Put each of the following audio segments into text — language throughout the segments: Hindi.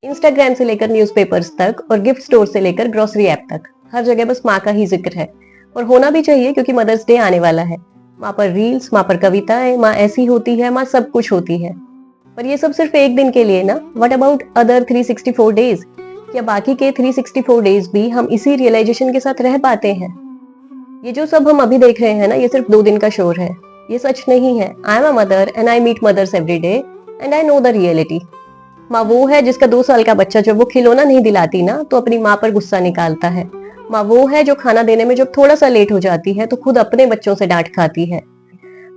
इंस्टाग्राम से लेकर न्यूज़पेपर्स तक और गिफ्ट स्टोर से लेकर ग्रोसरी ऐप तक हर जगह बस माँ का ही जिक्र है। और होना भी चाहिए क्योंकि मदर्स डे आने वाला है। माँ पर रील्स, माँ पर कविताएं, माँ ऐसी होती है, माँ सब कुछ होती है। पर ये सब सिर्फ एक दिन के लिए ना। What about other 364 days? क्या बाकी के 364 डेज भी हम इसी रियलाइजेशन के साथ रह पाते हैं? ये जो सब हम अभी देख रहे हैं ना, ये सिर्फ 2 दिन का शोर है। ये सच नहीं है। I am a mother and I meet mothers every day and I know the reality. माँ वो है जिसका 2 साल का बच्चा जब वो खिलौना नहीं दिलाती ना तो अपनी माँ पर गुस्सा निकालता है। माँ वो है जो खाना देने में जब थोड़ा सा लेट हो जाती है तो खुद अपने बच्चों से डांट खाती है।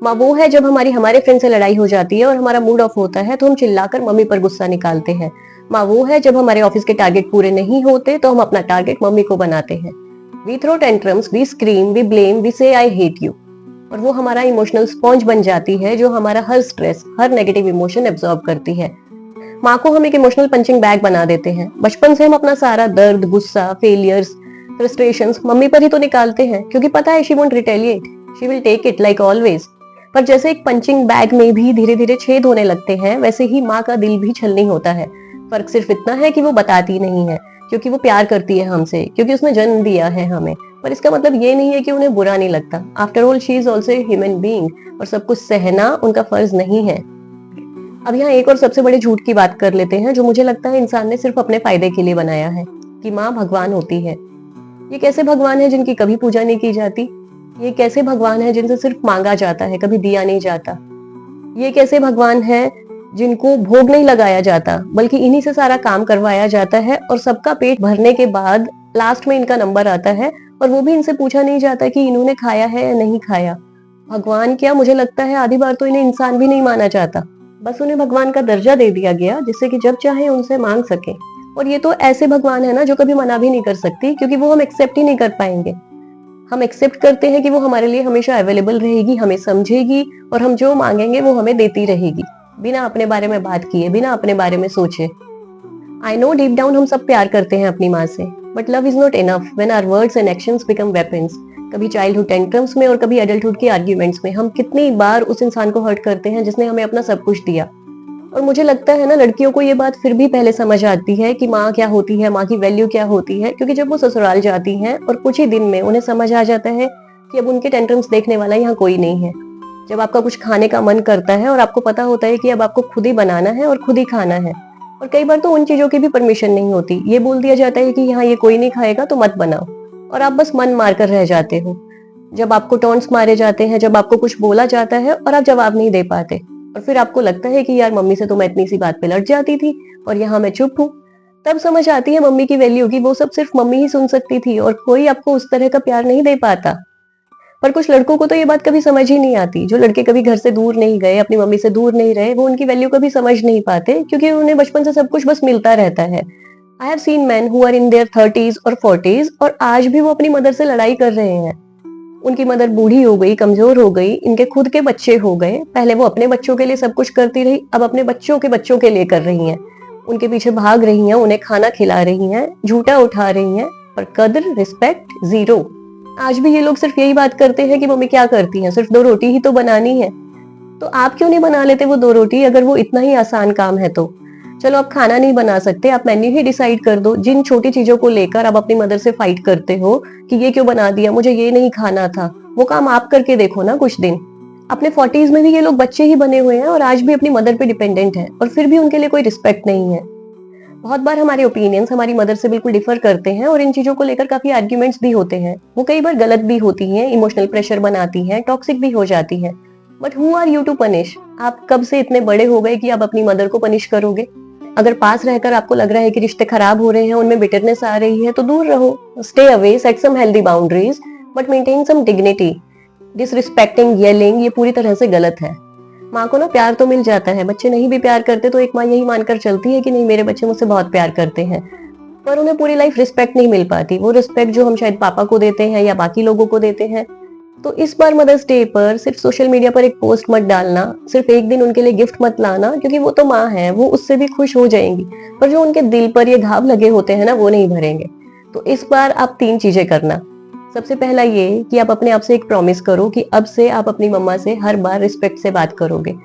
माँ वो है जब हमारी हमारे फ्रेंड से लड़ाई हो जाती है और हमारा मूड ऑफ होता है तो हम चिल्लाकर मम्मी पर गुस्सा निकालते हैं। माँ वो है जब हमारे ऑफिस के टारगेट पूरे नहीं होते तो हम अपना टारगेट मम्मी को बनाते हैं। We throw tantrums, we scream, we blame, we say I hate you. और वो हमारा इमोशनल स्पॉन्ज बन जाती है जो हमारा हर स्ट्रेस, हर नेगेटिव इमोशन एब्जॉर्ब करती है। माँ को हम एक इमोशनल पंचिंग बैग बना देते हैं। बचपन से हम अपना सारा दर्द, गुस्सा, फेलियर्स, फ्रस्ट्रेशंस मम्मी पर ही तो निकालते हैं क्योंकि पता है she won't retaliate, she will take it like always. पर जैसे एक पंचिंग बैग में भी धीरे धीरे छेद होने लगते हैं, वैसे ही माँ का दिल भी छलनी होता है। फर्क सिर्फ इतना है कि वो बताती नहीं है क्योंकि वो प्यार करती है हमसे, क्योंकि उसने जन्म दिया है हमें। पर इसका मतलब ये नहीं है कि उन्हें बुरा नहीं लगता। After all she is also human being और सब कुछ सहना उनका फर्ज नहीं है। अब यहाँ एक और सबसे बड़े झूठ की बात कर लेते हैं जो मुझे लगता है इंसान ने सिर्फ अपने फायदे के लिए बनाया है, कि माँ भगवान होती है। ये कैसे भगवान है जिनकी कभी पूजा नहीं की जाती? ये कैसे भगवान है जिनसे सिर्फ मांगा जाता है, कभी दिया नहीं जाता? ये कैसे भगवान है जिनको भोग नहीं लगाया जाता बल्कि इन्हीं से सारा काम करवाया जाता है और सबका पेट भरने के बाद लास्ट में इनका नंबर आता है और वो भी इनसे पूछा नहीं जाता कि इन्होंने खाया है या नहीं खाया? भगवान क्या, मुझे लगता है आधी बार तो इन्हें इंसान भी नहीं माना जाता। बस उन्हें भगवान का दर्जा दे दिया गया जिससे कि जब चाहे उनसे मांग सके। और ये तो ऐसे भगवान है ना जो कभी मना भी नहीं कर सकती क्योंकि वो हम एक्सेप्ट ही नहीं कर पाएंगे। हम एक्सेप्ट करते हैं कि वो हमारे लिए हमेशा अवेलेबल रहेगी, हमें समझेगी और हम जो मांगेंगे वो हमें देती रहेगी, बिना अपने बारे में बात किए, बिना अपने बारे में सोचे। आई नो डीप डाउन हम सब प्यार करते हैं अपनी माँ से, but love is not enough when our words and actions become weapons. कभी चाइल्डहुड टेंट्रम्स में और कभी एडल्टहुड की आर्ग्यूमेंट्स में हम कितनी बार उस इंसान को हर्ट करते हैं जिसने हमें अपना सब कुछ दिया। और मुझे लगता है ना, लड़कियों को ये बात फिर भी पहले समझ आती है कि माँ क्या होती है, माँ की वैल्यू क्या होती है, क्योंकि जब वो ससुराल जाती हैं और कुछ ही दिन में उन्हें समझ आ जाता है कि अब उनके टेंट्रम्स देखने वाला यहाँ कोई नहीं है। जब आपका कुछ खाने का मन करता है और आपको पता होता है कि अब आपको खुद ही बनाना है और खुद ही खाना है, और कई बार तो उन चीजों की भी परमिशन नहीं होती, ये बोल दिया जाता है कि यहाँ ये कोई नहीं खाएगा तो मत बनाओ, और आप बस मन मार कर रह जाते हो। जब आपको टॉन्ट्स मारे जाते हैं, जब आपको कुछ बोला जाता है और आप जवाब नहीं दे पाते, और फिर आपको लगता है कि यार मम्मी से तो मैं इतनी सी बात पे लड़ जाती थी और यहाँ मैं चुप हूँ, तब समझ आती है मम्मी की वैल्यू की वो सब सिर्फ मम्मी ही सुन सकती थी और कोई आपको उस तरह का प्यार नहीं दे पाता। पर कुछ लड़कों को तो ये बात कभी समझ ही नहीं आती। जो लड़के कभी घर से दूर नहीं गए, अपनी मम्मी से दूर नहीं रहे, वो उनकी वैल्यू कभी समझ नहीं पाते क्योंकि उन्हें बचपन से सब कुछ बस मिलता रहता है। I have seen men who are in their 30s और 40s और आज भी वो अपनी मदर से लड़ाई कर रहे हैं। उनकी मदर बूढ़ी हो गई, कमजोर हो गई, इनके खुद के बच्चे हो गए, पहले वो अपने बच्चों के लिए सब कुछ करती रही, अब अपने बच्चों के लिए कर रही हैं। उनके पीछे भाग रही हैं, उन्हें खाना खिला रही हैं, झूठा उठा रही हैं, पर कद्र, रिस्पेक्ट जीरो। आज भी ये लोग सिर्फ यही बात करते हैं कि मम्मी क्या करती हैं, सिर्फ 2 रोटी ही तो बनानी है। तो आप क्यों नहीं बना लेते वो 2 रोटी, अगर वो इतना ही आसान काम है तो? चलो आप खाना नहीं बना सकते, आप मेन्यू ही डिसाइड कर दो। जिन छोटी चीजों को लेकर आप अपनी मदर से फाइट करते हो कि ये क्यों बना दिया, मुझे ये नहीं खाना था, वो काम आप करके देखो ना कुछ दिन। अपने 40s में भी ये लोग बच्चे ही बने हुए हैं और आज भी अपनी मदर पे डिपेंडेंट है, और फिर भी उनके लिए कोई रिस्पेक्ट नहीं है। बहुत बार हमारे ओपिनियंस हमारी मदर से बिल्कुल डिफर करते हैं और इन चीजों को लेकर काफी आर्ग्यूमेंट्स भी होते हैं। वो कई बार गलत भी होती हैं, इमोशनल प्रेशर बनाती हैं, टॉक्सिक भी हो जाती हैं। But who are you to punish? आप कब से इतने बड़े हो गए कि आप अपनी मदर को पनिश करोगे? अगर पास रहकर आपको लग रहा है कि रिश्ते खराब हो रहे हैं, उनमें बिटरनेस आ रही है, तो दूर रहो, stay away, set some healthy boundaries, but maintain some dignity. Disrespecting, yelling, ये पूरी तरह से गलत है। माँ को ना प्यार तो मिल जाता है, बच्चे नहीं भी प्यार करते तो एक माँ यही मानकर चलती है कि नहीं, मेरे बच्चे मुझसे बहुत प्यार करते हैं, पर उन्हें पूरी लाइफ रिस्पेक्ट नहीं मिल पाती, वो रिस्पेक्ट जो हम शायद पापा को देते हैं या बाकी लोगों को देते हैं। तो इस बार मदर्स डे पर सिर्फ सोशल मीडिया पर एक पोस्ट मत डालना, सिर्फ एक दिन उनके लिए गिफ्ट मत लाना, क्योंकि वो तो माँ है, वो उससे भी खुश हो जाएंगी, पर जो उनके दिल पर ये घाव लगे होते हैं ना, वो नहीं भरेंगे। तो इस बार आप 3 चीजें करना। सबसे पहला ये कि आप अपने आप से एक प्रॉमिस करो कि अब से आप अपनी मम्मा से हर बार रिस्पेक्ट से बात करोगे।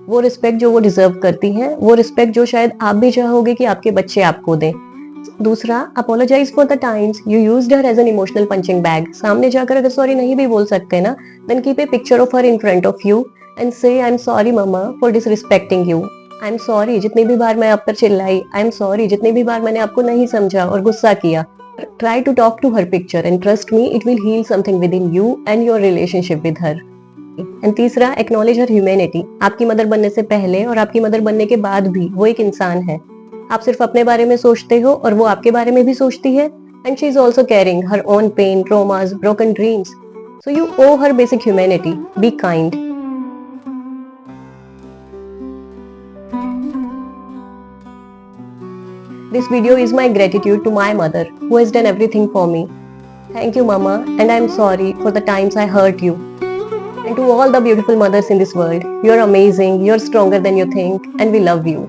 वो रिस्पेक्ट जो वो डिजर्व करती हैं, वो रिस्पेक्ट जो शायद आप भी चाहोगे कि आपके बच्चे आपको दें। दूसरा, apologise for the times you used her as an emotional punching bag. सामने जाकर अगर सॉरी नहीं भी बोल सकते ना, then keep a picture of her in front of you and say I am sorry mamma for disrespecting you. I am sorry जितनी भी बार मैं आप पर चिल्लाई, आई एम सॉरी जितनी भी बार मैंने आपको नहीं समझा और गुस्सा किया। Try to talk to her picture and trust me, it will heal something within you and your relationship with her. And तीसरा, एक्नॉलेज हर ह्यूमैनिटी। आपकी मदर बनने से पहले और आपकी मदर बनने के बाद भी वो एक इंसान है। आप सिर्फ अपने बारे में सोचते हो और वो आपके बारे में भी सोचती है। And she is also carrying her own pain, traumas, broken dreams. So you owe her basic humanity, be kind. This video is my gratitude to my mother who has done everything for me. Thank you, Mama, and I am sorry for the times I hurt you. And to all the beautiful mothers in this world, you're amazing, you're stronger than you think, and we love you.